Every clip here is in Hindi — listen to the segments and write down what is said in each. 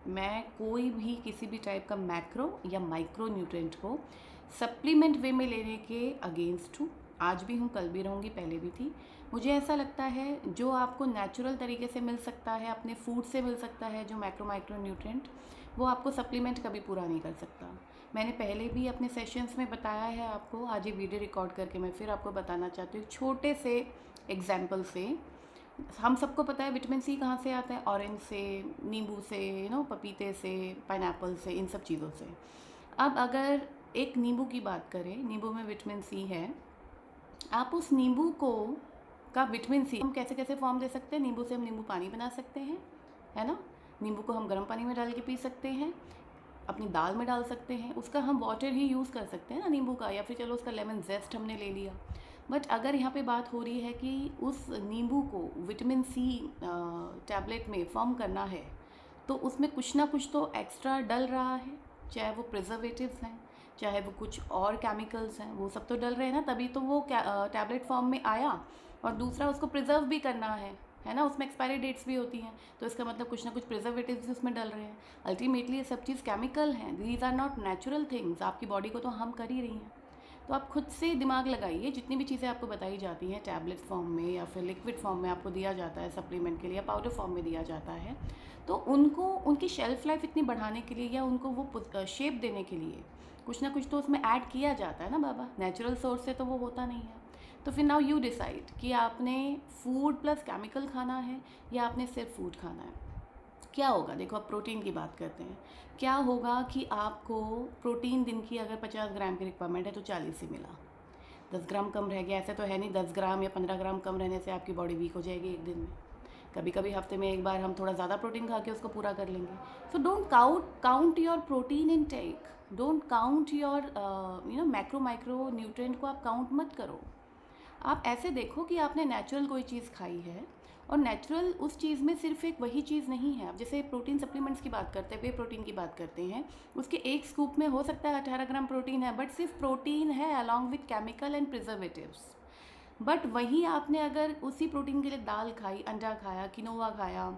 मैं कोई भी किसी भी टाइप का मैक्रो या माइक्रो न्यूट्रिएंट को सप्लीमेंट वे में लेने के अगेंस्ट हूँ। आज भी हूँ, कल भी रहूँगी, पहले भी थी। मुझे ऐसा लगता है जो आपको नेचुरल तरीके से मिल सकता है, अपने फूड से मिल सकता है, जो मैक्रो माइक्रो न्यूट्रिएंट, वो आपको सप्लीमेंट कभी पूरा नहीं कर सकता। मैंने पहले भी अपने सेशंस में बताया है आपको, आज ये वीडियो रिकॉर्ड करके मैं फिर आपको बताना चाहती हूँ छोटे से एग्जाम्पल से। हम सबको पता है विटामिन सी कहाँ से आता है, ऑरेंज से, नींबू से, पपीते से, पाइनएप्पल से, इन सब चीज़ों से। अब अगर एक नींबू की बात करें, नींबू में विटामिन सी है। आप उस नींबू को का विटामिन सी हम कैसे कैसे फॉर्म दे सकते हैं। नींबू से हम नींबू पानी बना सकते हैं, है ना। नींबू को हम गर्म पानी में डाल के पी सकते हैं, अपनी दाल में डाल सकते हैं, उसका हम वाटर ही यूज़ कर सकते हैं ना नींबू का, या फिर चलो उसका लेमन जेस्ट हमने ले लिया। बट अगर यहाँ पे बात हो रही है कि उस नींबू को विटामिन सी टैबलेट में फॉर्म करना है, तो उसमें कुछ ना कुछ तो एक्स्ट्रा डल रहा है, चाहे वो प्रिजर्वेटिव्स हैं, चाहे वो कुछ और केमिकल्स हैं, वो सब तो डल रहे हैं ना, तभी तो वो टैबलेट फॉर्म में आया। और दूसरा, उसको प्रिजर्व भी करना है ना, उसमें एक्सपायरी डेट्स भी होती हैं, तो इसका मतलब कुछ ना कुछ प्रिजर्वेटिव्स उसमें डल रहे हैं। अल्टीमेटली ये सब चीज़ केमिकल हैं, these are not natural things. आपकी बॉडी को तो हम कर ही रही हैं। तो आप खुद से दिमाग लगाइए, जितनी भी चीज़ें आपको बताई जाती हैं टैबलेट फॉर्म में या फिर लिक्विड फॉर्म में आपको दिया जाता है सप्लीमेंट के लिए, या पाउडर फॉर्म में दिया जाता है, तो उनको उनकी शेल्फ़ लाइफ इतनी बढ़ाने के लिए या उनको वो शेप देने के लिए कुछ ना कुछ तो उसमें ऐड किया जाता है ना बाबा। नेचुरल सोर्स से तो वो होता नहीं है। तो फिर नाउ यू डिसाइड कि आपने फूड प्लस केमिकल खाना है या आपने सिर्फ फूड खाना है। क्या होगा, देखो अब प्रोटीन की बात करते हैं। क्या होगा कि आपको प्रोटीन दिन की अगर 50 ग्राम की रिक्वायरमेंट है तो 40 ही मिला, 10 ग्राम कम रह गया। ऐसे तो है नहीं 10 ग्राम या 15 ग्राम कम रहने से आपकी बॉडी वीक हो जाएगी एक दिन में। कभी कभी हफ्ते में एक बार हम थोड़ा ज़्यादा प्रोटीन खा के उसको पूरा कर लेंगे। So don't count your protein intake, don't count your macro micro nutrient को आप काउंट मत करो। आप ऐसे देखो कि आपने नेचुरल कोई चीज़ खाई है, और नेचुरल उस चीज़ में सिर्फ एक वही चीज़ नहीं है। अब जैसे प्रोटीन सप्लीमेंट्स की बात करते हैं, वे प्रोटीन की बात करते हैं, उसके एक स्कूप में हो सकता है 18 ग्राम प्रोटीन है, बट सिर्फ प्रोटीन है along with chemical and preservatives. But वहीं आपने अगर उसी प्रोटीन के लिए दाल खाई, अंडा खाया, किनोवा खाया,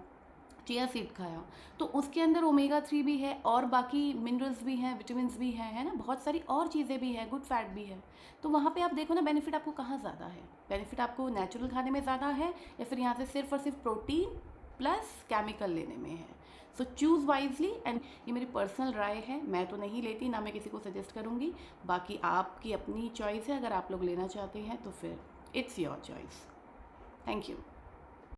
चिया सीड खाया, तो उसके अंदर ओमेगा 3 भी है और बाकी मिनरल्स भी हैं, विटामिन भी हैं, है ना, बहुत सारी और चीज़ें भी हैं, गुड फैट भी है। तो वहाँ पे आप देखो ना, बेनिफिट आपको कहाँ ज़्यादा है। बेनिफिट आपको नेचुरल खाने में ज़्यादा है या फिर यहाँ से सिर्फ और सिर्फ प्रोटीन प्लस केमिकल लेने में है। सो चूज़ वाइजली। एंड ये मेरी पर्सनल राय है, मैं तो नहीं लेती, ना मैं किसी को सजेस्ट करूँगी। बाकी आपकी अपनी चॉइस है, अगर आप लोग लेना चाहते हैं तो फिर it's your choice. Thank you.